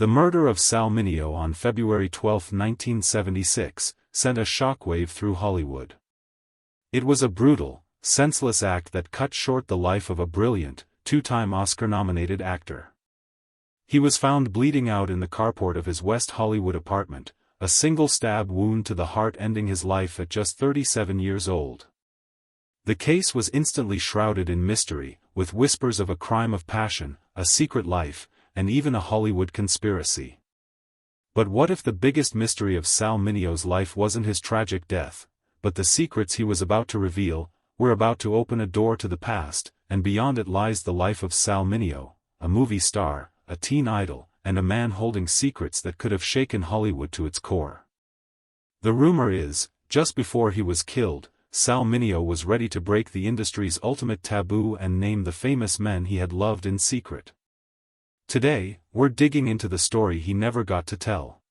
The murder of Sal Mineo on February 12, 1976, sent a shockwave through Hollywood. It was a brutal, senseless act that cut short the life of a brilliant, two-time Oscar-nominated actor. He was found bleeding out in the carport of his West Hollywood apartment, a single stab wound to the heart ending his life at just 37 years old. The case was instantly shrouded in mystery, with whispers of a crime of passion, a secret life, and even a Hollywood conspiracy. But what if the biggest mystery of Sal Mineo's life wasn't his tragic death, but the secrets he was about to reveal? We're about to open a door to the past, and beyond it lies the life of Sal Mineo, a movie star, a teen idol, and a man holding secrets that could have shaken Hollywood to its core. The rumor is, just before he was killed, Sal Mineo was ready to break the industry's ultimate taboo and name the famous men he had loved in secret. Today, we're digging into the story he never got to tell.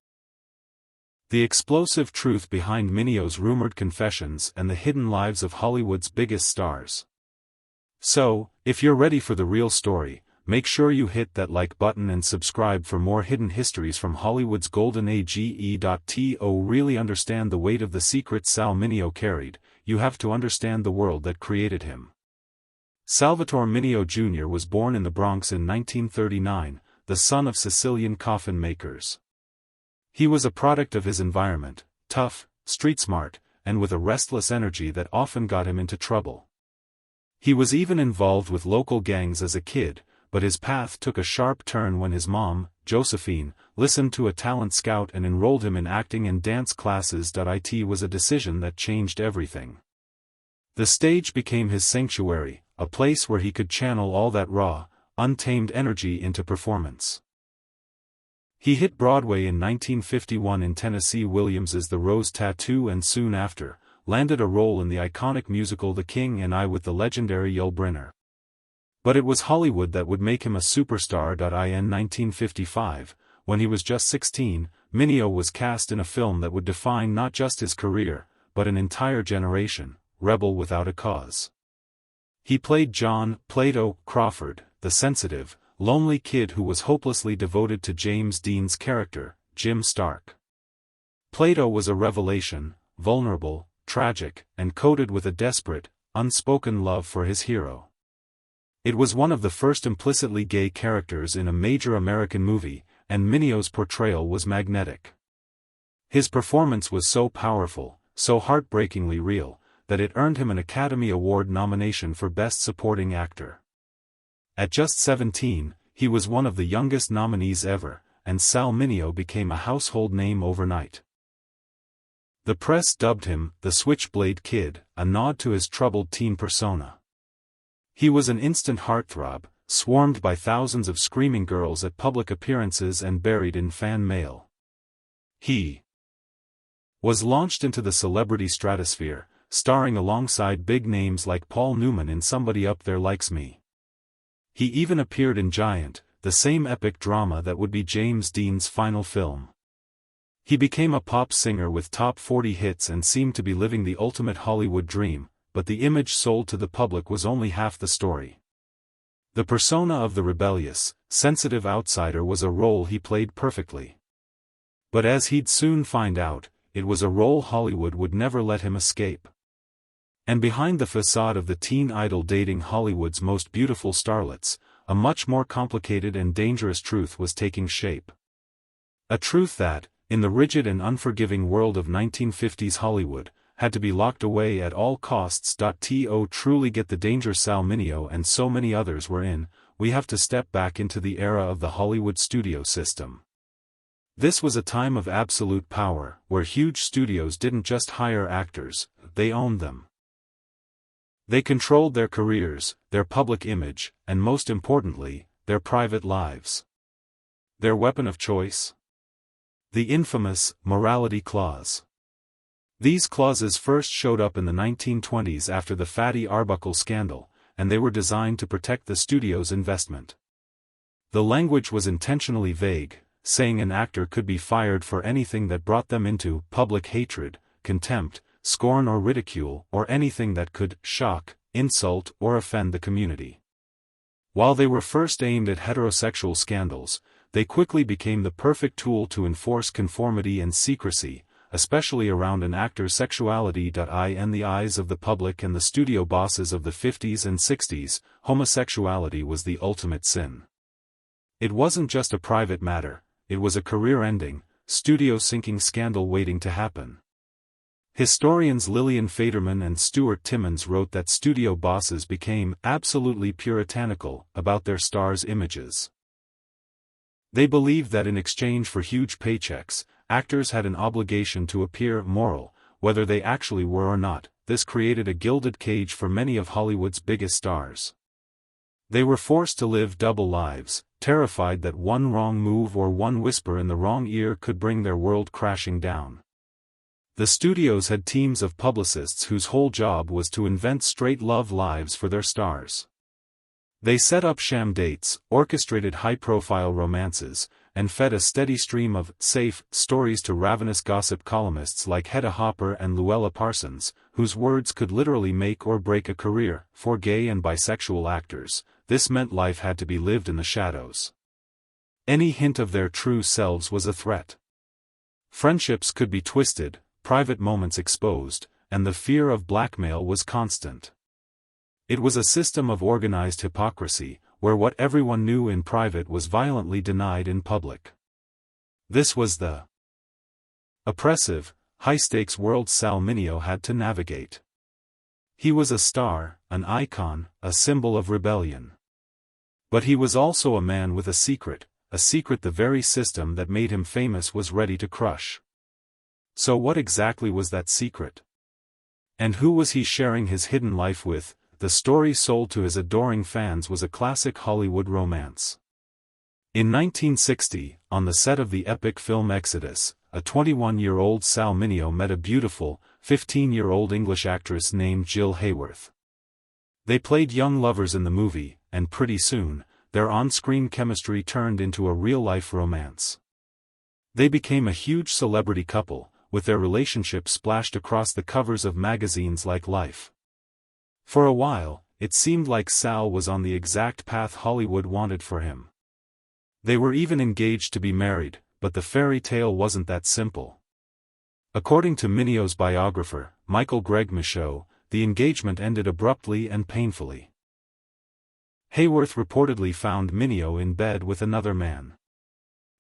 The explosive truth behind Mineo's rumored confessions and the hidden lives of Hollywood's biggest stars. So, if you're ready for the real story, make sure you hit that like button and subscribe for more hidden histories from Hollywood's golden age. To really understand the weight of the secrets Sal Mineo carried, you have to understand the world that created him. Salvatore Mineo Jr. was born in the Bronx in 1939, the son of Sicilian coffin makers. He was a product of his environment, tough, street-smart, and with a restless energy that often got him into trouble. He was even involved with local gangs as a kid, but his path took a sharp turn when his mom, Josephine, listened to a talent scout and enrolled him in acting and dance classes. It was a decision that changed everything. The stage became his sanctuary, a place where he could channel all that raw, untamed energy into performance. He hit Broadway in 1951 in Tennessee Williams's The Rose Tattoo and soon after, landed a role in the iconic musical The King and I with the legendary Yul Brynner. But it was Hollywood that would make him a superstar. In 1955, when he was just 16, Mineo was cast in a film that would define not just his career, but an entire generation, Rebel Without a Cause. He played John Plato Crawford, the sensitive, lonely kid who was hopelessly devoted to James Dean's character, Jim Stark. Plato was a revelation, vulnerable, tragic, and coded with a desperate, unspoken love for his hero. It was one of the first implicitly gay characters in a major American movie, and Mineo's portrayal was magnetic. His performance was so powerful, so heartbreakingly real, that it earned him an Academy Award nomination for Best Supporting Actor. At just 17, he was one of the youngest nominees ever, and Sal Mineo became a household name overnight. The press dubbed him the Switchblade Kid, a nod to his troubled teen persona. He was an instant heartthrob, swarmed by thousands of screaming girls at public appearances and buried in fan mail. He was launched into the celebrity stratosphere, starring alongside big names like Paul Newman in Somebody Up There Likes Me. He even appeared in Giant, the same epic drama that would be James Dean's final film. He became a pop singer with top 40 hits and seemed to be living the ultimate Hollywood dream, but the image sold to the public was only half the story. The persona of the rebellious, sensitive outsider was a role he played perfectly. But as he'd soon find out, it was a role Hollywood would never let him escape. And behind the facade of the teen idol dating Hollywood's most beautiful starlets, a much more complicated and dangerous truth was taking shape. A truth that, in the rigid and unforgiving world of 1950s Hollywood, had to be locked away at all costs. To truly get the danger Sal Mineo and so many others were in, we have to step back into the era of the Hollywood studio system. This was a time of absolute power, where huge studios didn't just hire actors, they owned them. They controlled their careers, their public image, and most importantly, their private lives. Their weapon of choice? The infamous morality clause. These clauses first showed up in the 1920s after the Fatty Arbuckle scandal, and they were designed to protect the studio's investment. The language was intentionally vague, saying an actor could be fired for anything that brought them into public hatred, contempt, scorn or ridicule, or anything that could shock, insult, or offend the community. While they were first aimed at heterosexual scandals, they quickly became the perfect tool to enforce conformity and secrecy, especially around an actor's sexuality. In the eyes of the public and the studio bosses of the 50s and 60s, homosexuality was the ultimate sin. It wasn't just a private matter, it was a career-ending, studio-sinking scandal waiting to happen. Historians Lillian Faderman and Stuart Timmons wrote that studio bosses became absolutely puritanical about their stars' images. They believed that in exchange for huge paychecks, actors had an obligation to appear moral, whether they actually were or not. This created a gilded cage for many of Hollywood's biggest stars. They were forced to live double lives, terrified that one wrong move or one whisper in the wrong ear could bring their world crashing down. The studios had teams of publicists whose whole job was to invent straight love lives for their stars. They set up sham dates, orchestrated high-profile romances, and fed a steady stream of safe stories to ravenous gossip columnists like Hedda Hopper and Luella Parsons, whose words could literally make or break a career. For gay and bisexual actors, this meant life had to be lived in the shadows. Any hint of their true selves was a threat. Friendships could be twisted, private moments exposed, and the fear of blackmail was constant. It was a system of organized hypocrisy, where what everyone knew in private was violently denied in public. This was the oppressive, high-stakes world Sal Mineo had to navigate. He was a star, an icon, a symbol of rebellion. But he was also a man with a secret the very system that made him famous was ready to crush. So what exactly was that secret? And who was he sharing his hidden life with? The story sold to his adoring fans was a classic Hollywood romance. In 1960, on the set of the epic film Exodus, a 21-year-old Sal Mineo met a beautiful, 15-year-old English actress named Jill Hayworth. They played young lovers in the movie, and pretty soon, their on-screen chemistry turned into a real-life romance. They became a huge celebrity couple, with their relationship splashed across the covers of magazines like Life. For a while, it seemed like Sal was on the exact path Hollywood wanted for him. They were even engaged to be married, but the fairy tale wasn't that simple. According to Mineo's biographer, Michael Greg Michaud, the engagement ended abruptly and painfully. Hayworth reportedly found Mineo in bed with another man.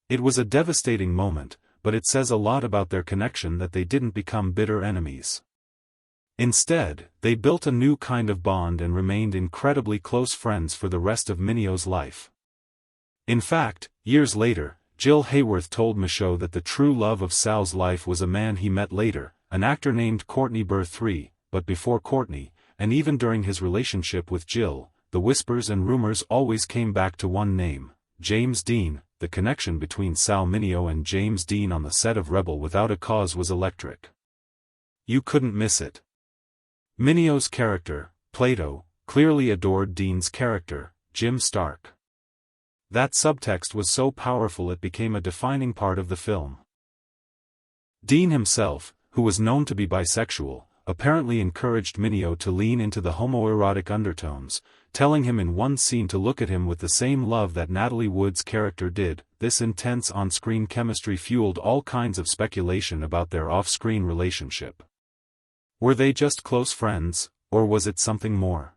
It was a devastating moment, but it says a lot about their connection that they didn't become bitter enemies. Instead, they built a new kind of bond and remained incredibly close friends for the rest of Mineo's life. In fact, years later, Jill Hayworth told Michaud that the true love of Sal's life was a man he met later, an actor named Courtney Burr III, but before Courtney, and even during his relationship with Jill, the whispers and rumors always came back to one name, James Dean. The connection between Sal Mineo and James Dean on the set of Rebel Without a Cause was electric. You couldn't miss it. Mineo's character, Plato, clearly adored Dean's character, Jim Stark. That subtext was so powerful it became a defining part of the film. Dean himself, who was known to be bisexual, apparently encouraged Mineo to lean into the homoerotic undertones, telling him in one scene to look at him with the same love that Natalie Wood's character did. This intense on-screen chemistry fueled all kinds of speculation about their off-screen relationship. Were they just close friends, or was it something more?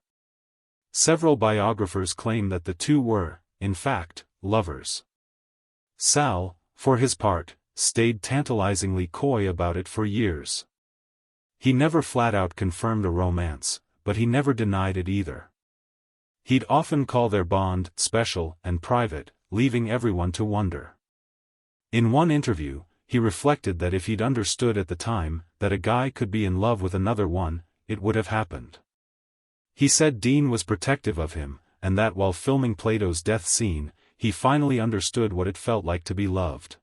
Several biographers claim that the two were, in fact, lovers. Sal, for his part, stayed tantalizingly coy about it for years. He never flat-out confirmed a romance, but he never denied it either. He'd often call their bond special and private, leaving everyone to wonder. In one interview, he reflected that if he'd understood at the time that a guy could be in love with another one, it would have happened. He said Dean was protective of him, and that while filming Plato's death scene, he finally understood what it felt like to be loved.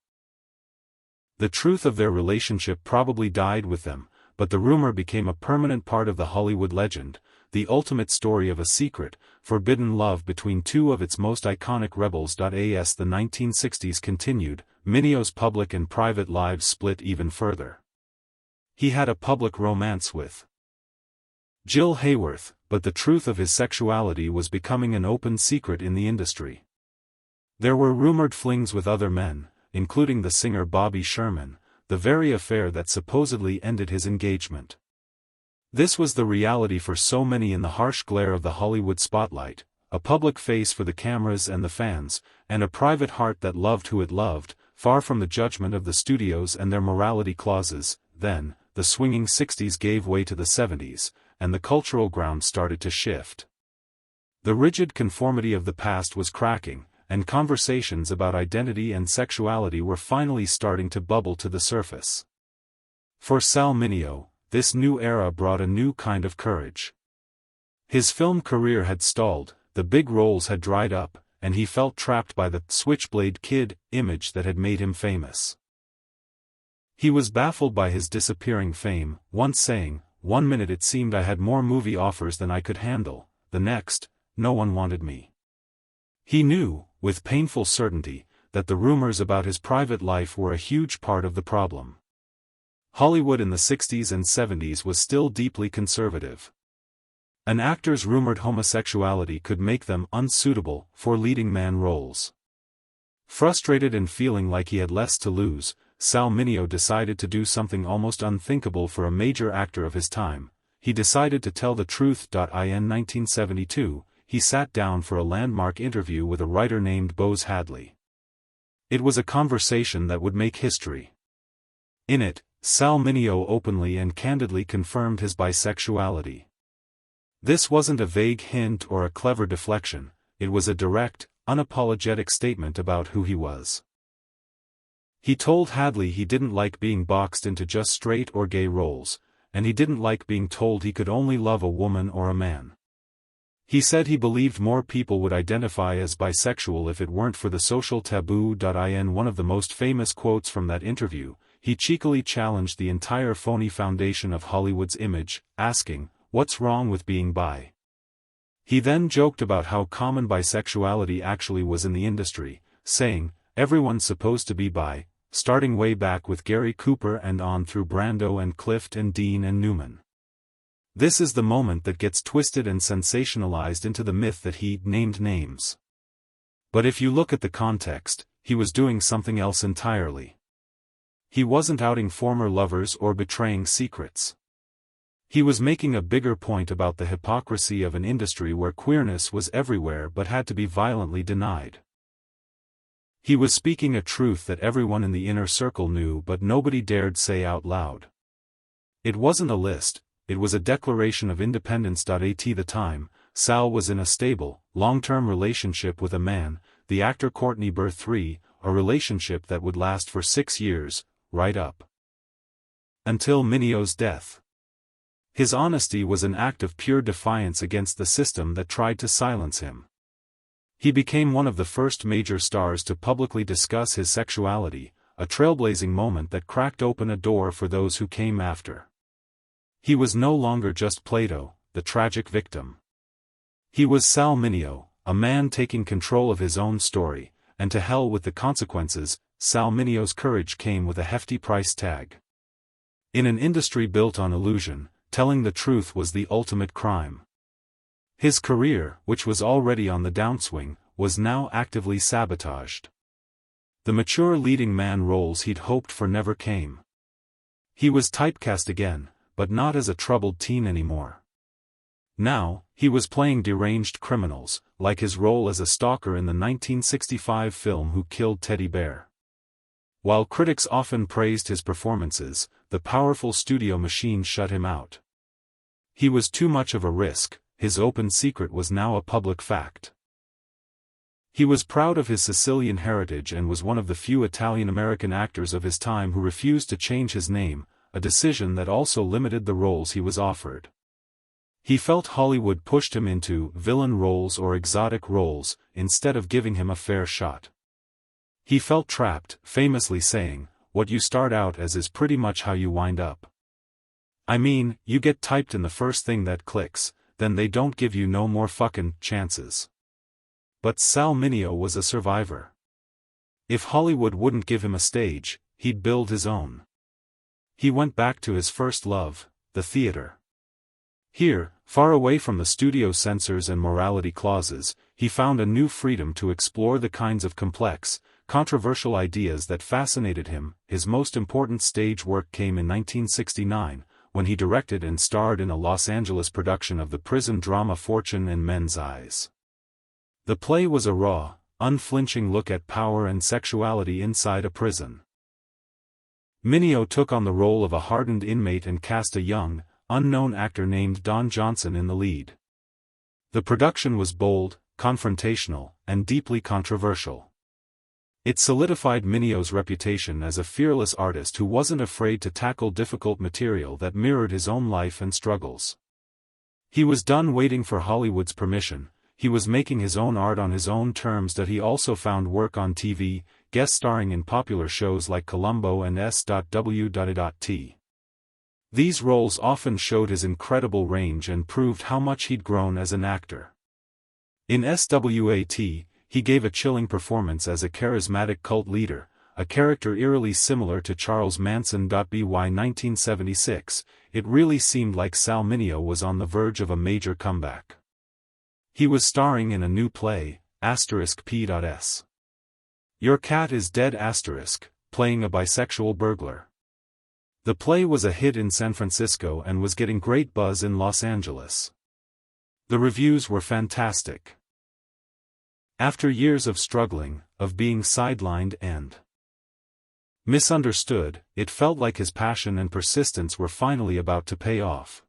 The truth of their relationship probably died with them, but the rumor became a permanent part of the Hollywood legend, the ultimate story of a secret, forbidden love between two of its most iconic rebels. As the 1960s continued, Mineo's public and private lives split even further. He had a public romance with Jill Hayworth, but the truth of his sexuality was becoming an open secret in the industry. There were rumored flings with other men, including the singer Bobby Sherman, the very affair that supposedly ended his engagement. This was the reality for so many in the harsh glare of the Hollywood spotlight, a public face for the cameras and the fans, and a private heart that loved who it loved, far from the judgment of the studios and their morality clauses. Then, the swinging 60s gave way to the 70s, and the cultural ground started to shift. The rigid conformity of the past was cracking, and conversations about identity and sexuality were finally starting to bubble to the surface. For Sal Mineo, this new era brought a new kind of courage. His film career had stalled, the big roles had dried up, and he felt trapped by the "Switchblade Kid" image that had made him famous. He was baffled by his disappearing fame, once saying, "One minute it seemed I had more movie offers than I could handle, the next, no one wanted me." He knew, with painful certainty, that the rumors about his private life were a huge part of the problem. Hollywood in the 60s and 70s was still deeply conservative. An actor's rumored homosexuality could make them unsuitable for leading man roles. Frustrated and feeling like he had less to lose, Sal Mineo decided to do something almost unthinkable for a major actor of his time. He decided to tell the truth. In 1972, he sat down for a landmark interview with a writer named Bose Hadley. It was a conversation that would make history. In it, Sal Mineo openly and candidly confirmed his bisexuality. This wasn't a vague hint or a clever deflection, it was a direct, unapologetic statement about who he was. He told Hadley he didn't like being boxed into just straight or gay roles, and he didn't like being told he could only love a woman or a man. He said he believed more people would identify as bisexual if it weren't for the social taboo. In one of the most famous quotes from that interview, he cheekily challenged the entire phony foundation of Hollywood's image, asking, "What's wrong with being bi?" He then joked about how common bisexuality actually was in the industry, saying, "Everyone's supposed to be bi," starting way back with Gary Cooper and on through Brando and Clift and Dean and Newman. This is the moment that gets twisted and sensationalized into the myth that he named names. But if you look at the context, he was doing something else entirely. He wasn't outing former lovers or betraying secrets. He was making a bigger point about the hypocrisy of an industry where queerness was everywhere but had to be violently denied. He was speaking a truth that everyone in the inner circle knew but nobody dared say out loud. It wasn't a list, it was a declaration of independence. At the time, Sal was in a stable, long-term relationship with a man, the actor Courtney Birth III, a relationship that would last for 6 years, right up until Mineo's death. His honesty was an act of pure defiance against the system that tried to silence him. He became one of the first major stars to publicly discuss his sexuality, a trailblazing moment that cracked open a door for those who came after. He was no longer just Plato, the tragic victim. He was Sal Mineo, a man taking control of his own story, and to hell with the consequences. Sal Mineo's courage came with a hefty price tag. In an industry built on illusion, telling the truth was the ultimate crime. His career, which was already on the downswing, was now actively sabotaged. The mature leading man roles he'd hoped for never came. He was typecast again, but not as a troubled teen anymore. Now, he was playing deranged criminals, like his role as a stalker in the 1965 film Who Killed Teddy Bear. While critics often praised his performances, the powerful studio machine shut him out. He was too much of a risk, his open secret was now a public fact. He was proud of his Sicilian heritage and was one of the few Italian-American actors of his time who refused to change his name, a decision that also limited the roles he was offered. He felt Hollywood pushed him into villain roles or exotic roles, instead of giving him a fair shot. He felt trapped, famously saying, "What you start out as is pretty much how you wind up. I mean, you get typed in the first thing that clicks, then they don't give you no more fucking chances." But Sal Mineo was a survivor. If Hollywood wouldn't give him a stage, he'd build his own. He went back to his first love, the theater. Here, far away from the studio censors and morality clauses, he found a new freedom to explore the kinds of complex, controversial ideas that fascinated him. His most important stage work came in 1969, when he directed and starred in a Los Angeles production of the prison drama Fortune in Men's Eyes. The play was a raw, unflinching look at power and sexuality inside a prison. Mineo took on the role of a hardened inmate and cast a young, unknown actor named Don Johnson in the lead. The production was bold, confrontational, and deeply controversial. It solidified Mineo's reputation as a fearless artist who wasn't afraid to tackle difficult material that mirrored his own life and struggles. He was done waiting for Hollywood's permission. He was making his own art on his own terms. That he also found work on TV, guest starring in popular shows like Columbo and S.W.T. These roles often showed his incredible range and proved how much he'd grown as an actor. In S.W.T., he gave a chilling performance as a charismatic cult leader, a character eerily similar to Charles Manson. By 1976, it really seemed like Sal Mineo was on the verge of a major comeback. He was starring in a new play, *P.S. Your Cat is Dead*, playing a bisexual burglar. The play was a hit in San Francisco and was getting great buzz in Los Angeles. The reviews were fantastic. After years of struggling, of being sidelined and misunderstood, it felt like his passion and persistence were finally about to pay off.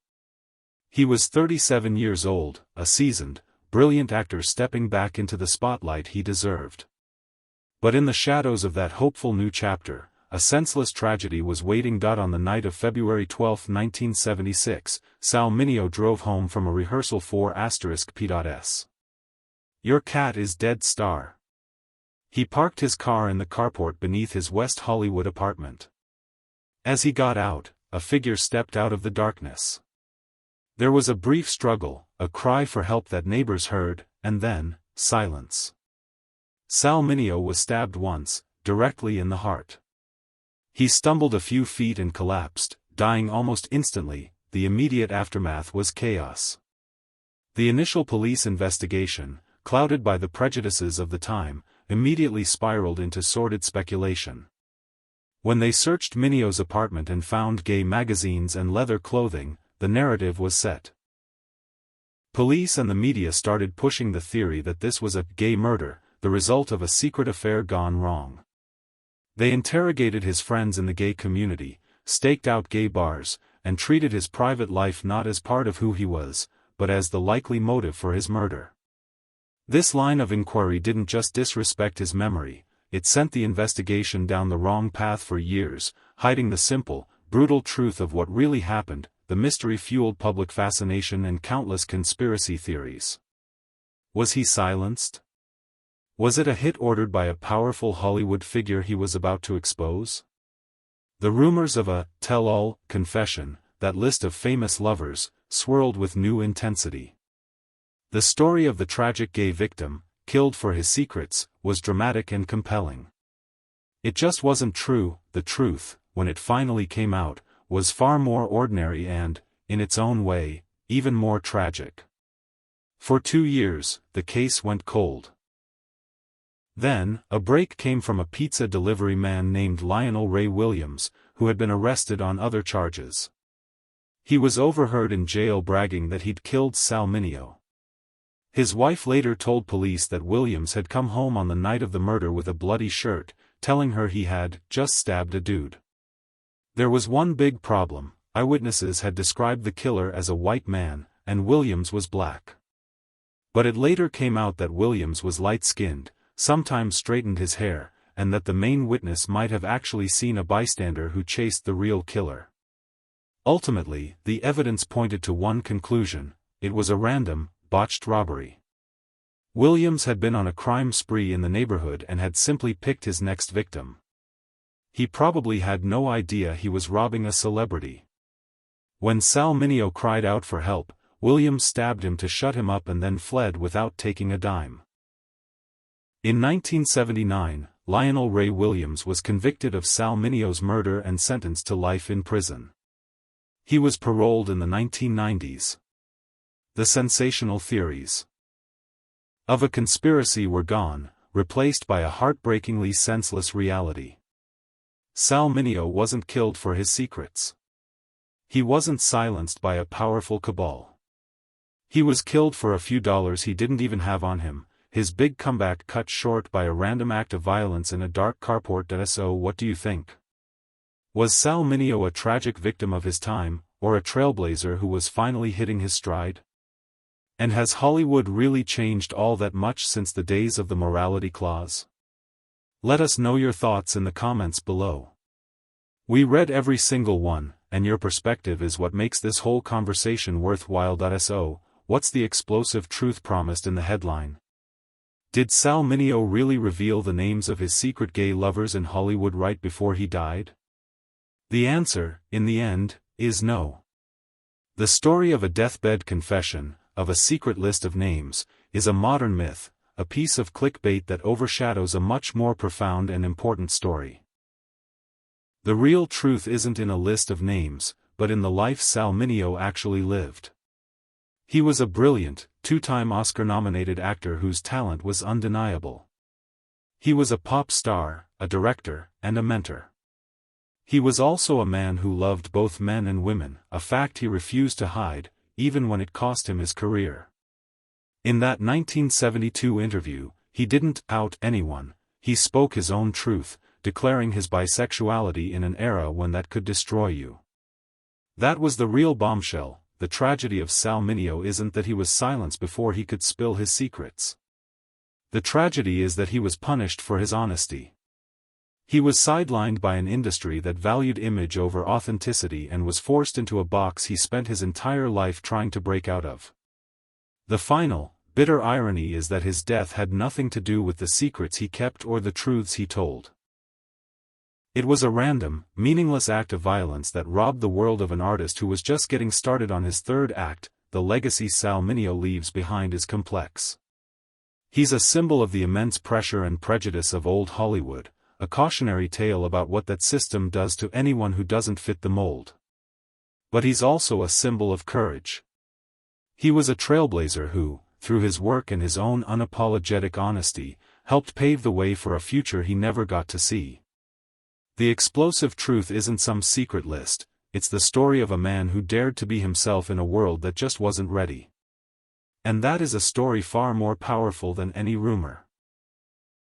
He was 37 years old, a seasoned, brilliant actor stepping back into the spotlight he deserved. But in the shadows of that hopeful new chapter, a senseless tragedy was waiting. On the night of February 12, 1976, Sal Mineo drove home from a rehearsal for *P.S. Your Cat is Dead*. He parked his car in the carport beneath his West Hollywood apartment. As he got out, a figure stepped out of the darkness. There was a brief struggle, a cry for help that neighbors heard, and then, silence. Sal Mineo was stabbed once, directly in the heart. He stumbled a few feet and collapsed, dying almost instantly. The immediate aftermath was chaos. The initial police investigation, clouded by the prejudices of the time, immediately spiraled into sordid speculation. When they searched Mineo's apartment and found gay magazines and leather clothing, the narrative was set. Police and the media started pushing the theory that this was a gay murder, the result of a secret affair gone wrong. They interrogated his friends in the gay community, staked out gay bars, and treated his private life not as part of who he was, but as the likely motive for his murder. This line of inquiry didn't just disrespect his memory, it sent the investigation down the wrong path for years, hiding the simple, brutal truth of what really happened. The mystery fueled public fascination and countless conspiracy theories. Was he silenced? Was it a hit ordered by a powerful Hollywood figure he was about to expose? The rumors of a tell-all confession, that list of famous lovers, swirled with new intensity. The story of the tragic gay victim, killed for his secrets, was dramatic and compelling. It just wasn't true. The truth, when it finally came out, was far more ordinary and, in its own way, even more tragic. For 2 years, the case went cold. Then, a break came from a pizza delivery man named Lionel Ray Williams, who had been arrested on other charges. He was overheard in jail bragging that he'd killed Sal Mineo. His wife later told police that Williams had come home on the night of the murder with a bloody shirt, telling her he had just stabbed a dude. There was one big problem: eyewitnesses had described the killer as a white man, and Williams was black. But it later came out that Williams was light-skinned, sometimes straightened his hair, and that the main witness might have actually seen a bystander who chased the real killer. Ultimately, the evidence pointed to one conclusion: it was a random, botched robbery. Williams had been on a crime spree in the neighborhood and had simply picked his next victim. He probably had no idea he was robbing a celebrity. When Sal Mineo cried out for help, Williams stabbed him to shut him up and then fled without taking a dime. In 1979, Lionel Ray Williams was convicted of Sal Mineo's murder and sentenced to life in prison. He was paroled in the 1990s. The sensational theories. of a conspiracy were gone, replaced by a heartbreakingly senseless reality. Sal Mineo wasn't killed for his secrets. He wasn't silenced by a powerful cabal. He was killed for a few dollars he didn't even have on him, his big comeback cut short by a random act of violence in a dark carport. So what do you think? Was Sal Mineo a tragic victim of his time, or a trailblazer who was finally hitting his stride? And has Hollywood really changed all that much since the days of the morality clause? Let us know your thoughts in the comments below. We read every single one, and your perspective is what makes this whole conversation worthwhile. So, what's the explosive truth promised in the headline? Did Sal Mineo really reveal the names of his secret gay lovers in Hollywood right before he died? The answer, in the end, is no. The story of a deathbed confession, of a secret list of names, is a modern myth, a piece of clickbait that overshadows a much more profound and important story. The real truth isn't in a list of names, but in the life Sal Mineo actually lived. He was a brilliant, two-time Oscar-nominated actor whose talent was undeniable. He was a pop star, a director, and a mentor. He was also a man who loved both men and women, a fact he refused to hide, even when it cost him his career. In that 1972 interview, he didn't out anyone, he spoke his own truth, declaring his bisexuality in an era when that could destroy you. That was the real bombshell. The tragedy of Sal Mineo isn't that he was silenced before he could spill his secrets. The tragedy is that he was punished for his honesty. He was sidelined by an industry that valued image over authenticity and was forced into a box he spent his entire life trying to break out of. The final, bitter irony is that his death had nothing to do with the secrets he kept or the truths he told. It was a random, meaningless act of violence that robbed the world of an artist who was just getting started on his third act. The legacy Sal Mineo leaves behind is complex. He's a symbol of the immense pressure and prejudice of old Hollywood, a cautionary tale about what that system does to anyone who doesn't fit the mold. But he's also a symbol of courage. He was a trailblazer who, through his work and his own unapologetic honesty, helped pave the way for a future he never got to see. The explosive truth isn't some secret list, it's the story of a man who dared to be himself in a world that just wasn't ready. And that is a story far more powerful than any rumor.